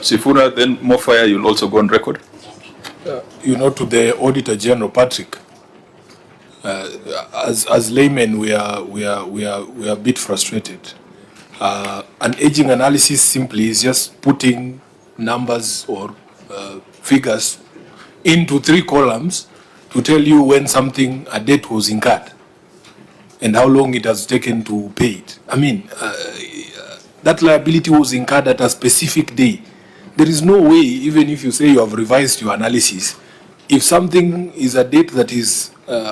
Sifuna, then more fire, you'll also go on record. To the Auditor General, Patrick, as laymen, we are a bit frustrated. An aging analysis simply is just putting numbers or figures into 3 columns to tell you when a debt was incurred and how long it has taken to pay it. I mean, that liability was incurred at a specific day. There is no way, even if you say you have revised your analysis, if something is a date that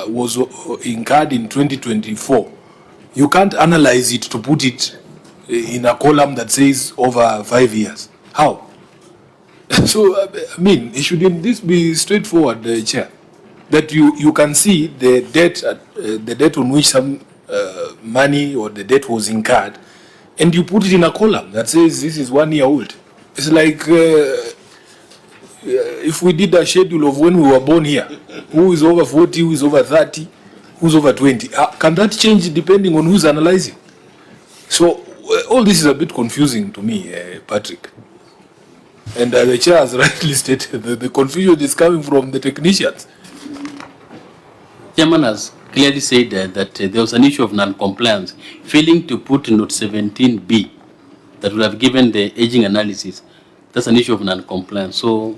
was incurred in 2024, you can't analyze it to put it in a column that says over 5 years. How? So, I mean, shouldn't this be straightforward, Chair? That you can see the debt on which some money or the debt was incurred, and you put it in a column that says this is 1 year old. It's like if we did a schedule of when we were born here, who is over 40, who is over 30, who's over 20. Can that change depending on who's analyzing? So all this is a bit confusing to me, Patrick. And the Chair has rightly stated that the confusion is coming from the technicians. Chairman has clearly said that there was an issue of non-compliance, failing to put note 17B that would have given the aging analysis. That's an issue of non-compliance. So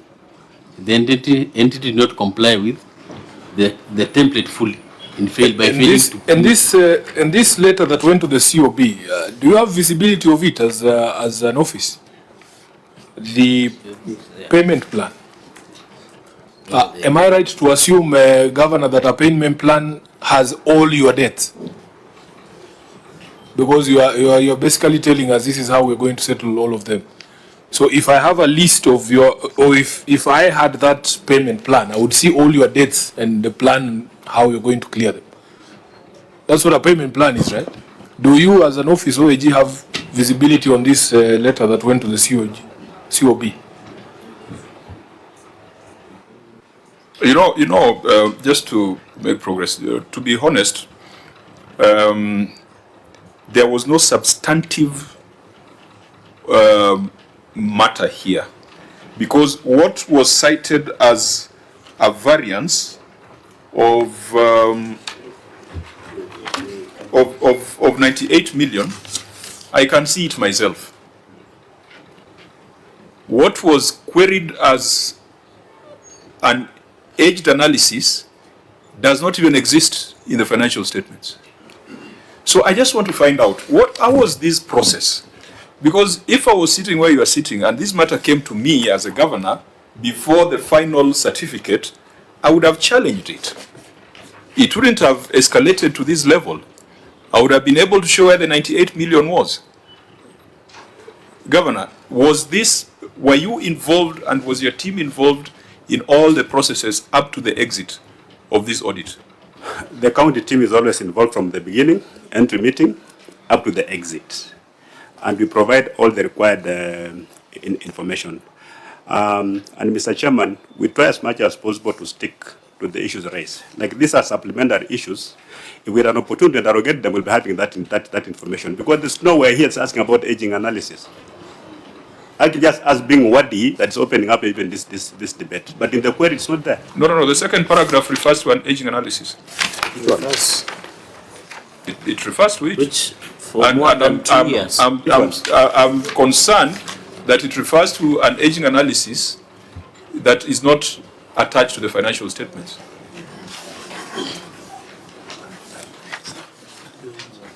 the entity did not comply with the template fully and failed by failing to. And this letter that went to the COB, do you have visibility of it as an office? The payment plan. Am I right to assume, Governor, that a payment plan has all your debts? Because you're basically telling us this is how we're going to settle all of them. So if I have a list of or if I had that payment plan, I would see all your debts and the plan how you're going to clear them. That's what a payment plan is, right? Do you, as an office OAG, have visibility on this letter that went to the COB? Just to make progress, to be honest, there was no substantive matter here, because what was cited as a variance of 98 million, I can see it myself. What was queried as an aged analysis does not even exist in the financial statements. So I just want to find out how was this process? Because if I was sitting where you are sitting and this matter came to me as a governor before the final certificate, I would have challenged it. It wouldn't have escalated to this level. I would have been able to show where the 98 million was. Governor, were you involved and was your team involved in all the processes up to the exit of this audit? The county team is always involved from the beginning, entry meeting, up to the exit. And we provide all the required information. And Mr. Chairman, we try as much as possible to stick to the issues raised. Like these are supplementary issues. If we had an opportunity to interrogate them, we'll be having that information. Because there's nowhere here it's asking about aging analysis. Actually, just as being worthy, that's opening up even this debate. But in the query, it's not there. No. The second paragraph refers to an aging analysis. It refers to it. Which for more than 2 years. I'm concerned that it refers to an aging analysis that is not attached to the financial statements.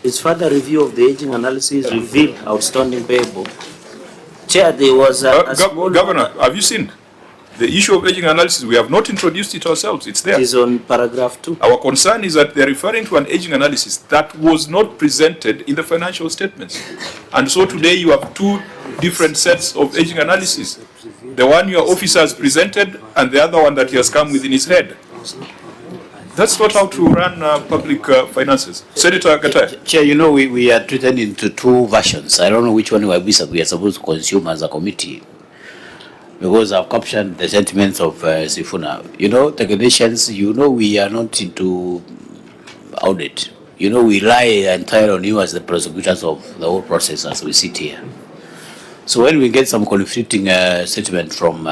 Its further review of the aging analysis revealed outstanding payable. Chair, there was a small... Governor, have you seen the issue of aging analysis? We have not introduced it ourselves. It's there. It is on paragraph 2. Our concern is that they're referring to an aging analysis that was not presented in the financial statements. And so today you have 2 different sets of aging analysis. The one your officer has presented and the other one that he has come within his head. That's not how to run public finances. Senator Gatai. Chair, we are treated into 2 versions. I don't know which one we are supposed to consume as a committee, because I've captured the sentiments of Sifuna. Technicians, we are not into audit. We rely entirely on you as the prosecutors of the whole process as we sit here. So when we get some conflicting statement from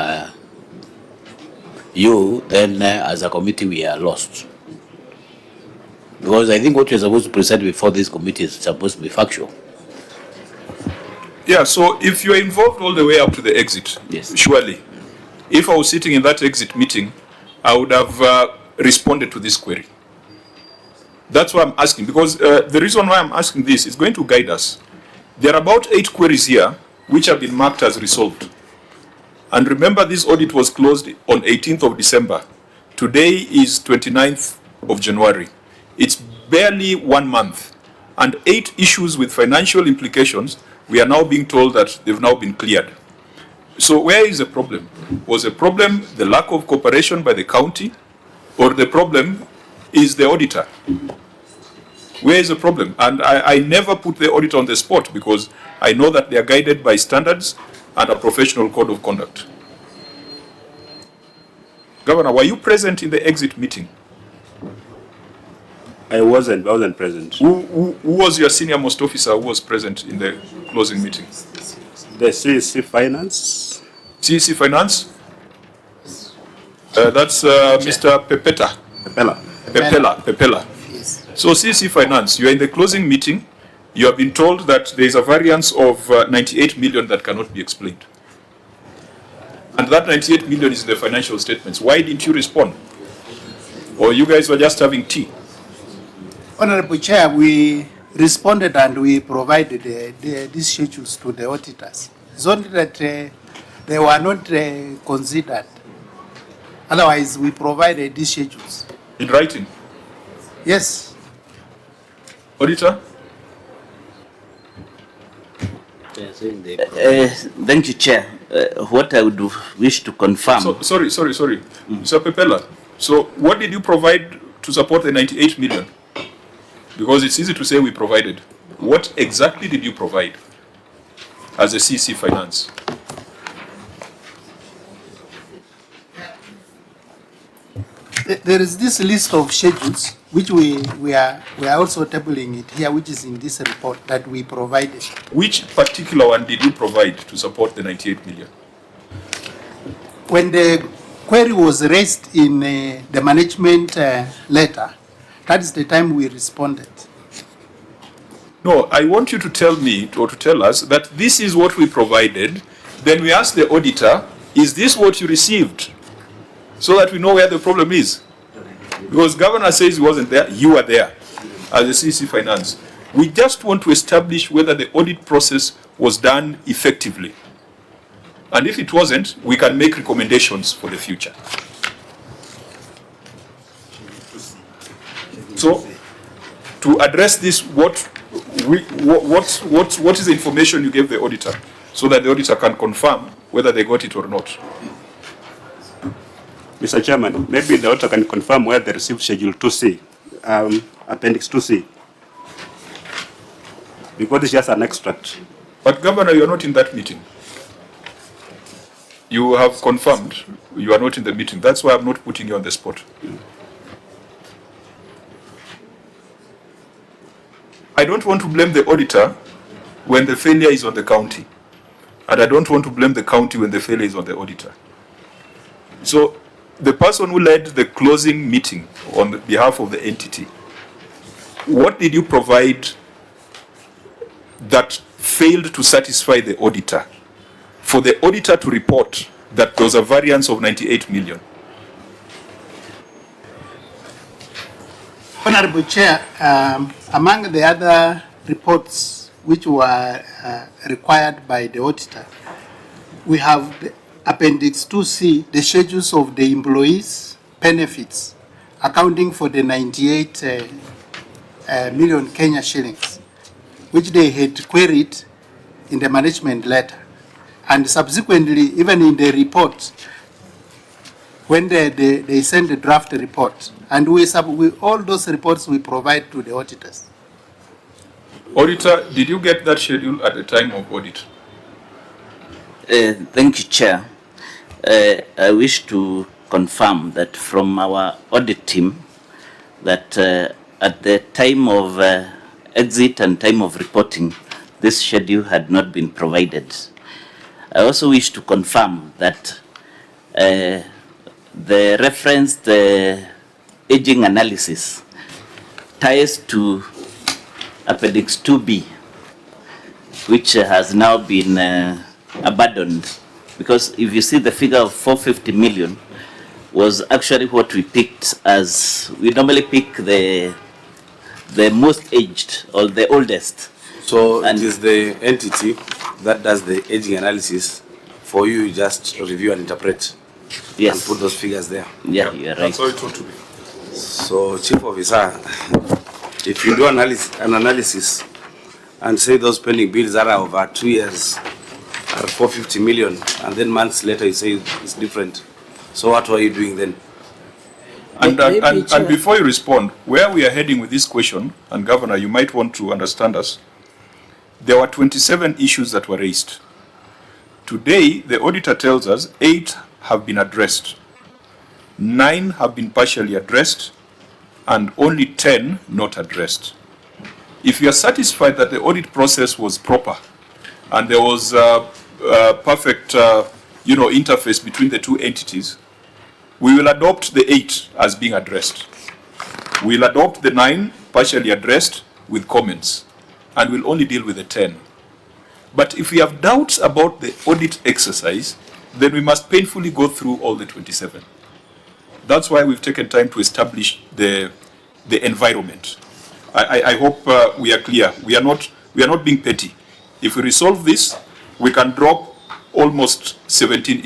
you, then as a committee we are lost. Because I think what you're supposed to present before this committee is supposed to be factual. Yeah, so if you're involved all the way up to the exit, Yes. surely, if I was sitting in that exit meeting, I would have responded to this query. That's why I'm asking, because the reason why I'm asking this is going to guide us. There are about 8 queries here which have been marked as resolved. And remember, this audit was closed on 18th of December. Today is 29th of January. It's barely 1 month. And 8 issues with financial implications, we are now being told that they've now been cleared. So where is the problem? Was the problem the lack of cooperation by the county, or the problem is the auditor? Where is the problem? And I never put the auditor on the spot, because I know that they are guided by standards and a professional code of conduct. Governor, were you present in the exit meeting? I wasn't present. Who was your senior most officer who was present in the closing meeting? The CEC Finance. CEC Finance? That's Mr. Pepeta. Pepela. Yes. So CEC Finance, you are in the closing meeting. You have been told that there is a variance of 98 million that cannot be explained. And that 98 million is in the financial statements. Why didn't you respond? Or you guys were just having tea? Honorable Chair, we responded and we provided these schedules to the auditors. It's only that they were not considered. Otherwise, we provided these schedules. In writing? Yes. Auditor? Thank you, Chair. What I would wish to confirm. Sorry. Mr. Pepela, so what did you provide to support the 98 million? Because it's easy to say we provided. What exactly did you provide as a CC Finance? There is this list of schedules which we are also tabling it here, which is in this report that we provided. Which particular one did you provide to support the 98 million? When the query was raised in the management letter, that is the time we responded. No, I want you to tell me or to tell us that this is what we provided. Then we ask the auditor, is this what you received? So that we know where the problem is. Because governor says he wasn't there, you were there as a CC Finance. We just want to establish whether the audit process was done effectively. And if it wasn't, we can make recommendations for the future. So, to address this, what is the information you gave the auditor, so that the auditor can confirm whether they got it or not? Mr. Chairman, maybe the auditor can confirm where they received Schedule 2C, Appendix 2C. Because it's just an extract. But Governor, you are not in that meeting. You have confirmed you are not in the meeting. That's why I'm not putting you on the spot. I don't want to blame the auditor when the failure is on the county. And I don't want to blame the county when the failure is on the auditor. So, the person who led the closing meeting on behalf of the entity, what did you provide that failed to satisfy the auditor, for the auditor to report that there was a variance of 98 million? Honorable Chair, among the other reports which were required by the auditor, we have the Appendix 2C, the schedules of the employees' benefits, accounting for the 98 million Kenya shillings, which they had queried in the management letter. And subsequently, even in the report, when they send the draft report, and all those reports we provide to the auditors. Auditor, did you get that schedule at the time of audit? Thank you, Chair. I wish to confirm that from our audit team that at the time of exit and time of reporting, this schedule had not been provided. I also wish to confirm that the referenced aging analysis ties to Appendix 2B, which has now been abandoned, because if you see the figure of 450 million was actually what we picked as, we normally pick the most aged or the oldest. So And it is the entity that does the aging analysis. For you, you just review and interpret Yes. and put those figures there. Yeah, you're right. That's how it ought to be. So, Chief Officer, if you do an analysis and say those pending bills that are over 2 years are 450 million, and then months later you say it's different, so what were you doing then? And before you respond, where we are heading with this question, and Governor, you might want to understand us, there were 27 issues that were raised. Today, the auditor tells us 8 have been addressed, 9 have been partially addressed, and only 10 not addressed. If you are satisfied that the audit process was proper and there was a perfect interface between the two entities, we will adopt the 8 as being addressed. We'll adopt the 9 partially addressed with comments, and we'll only deal with the 10. But if we have doubts about the audit exercise, then we must painfully go through all the 27. That's why we've taken time to establish the environment. I hope we are clear. We are not being petty. If we resolve this, we can drop almost 17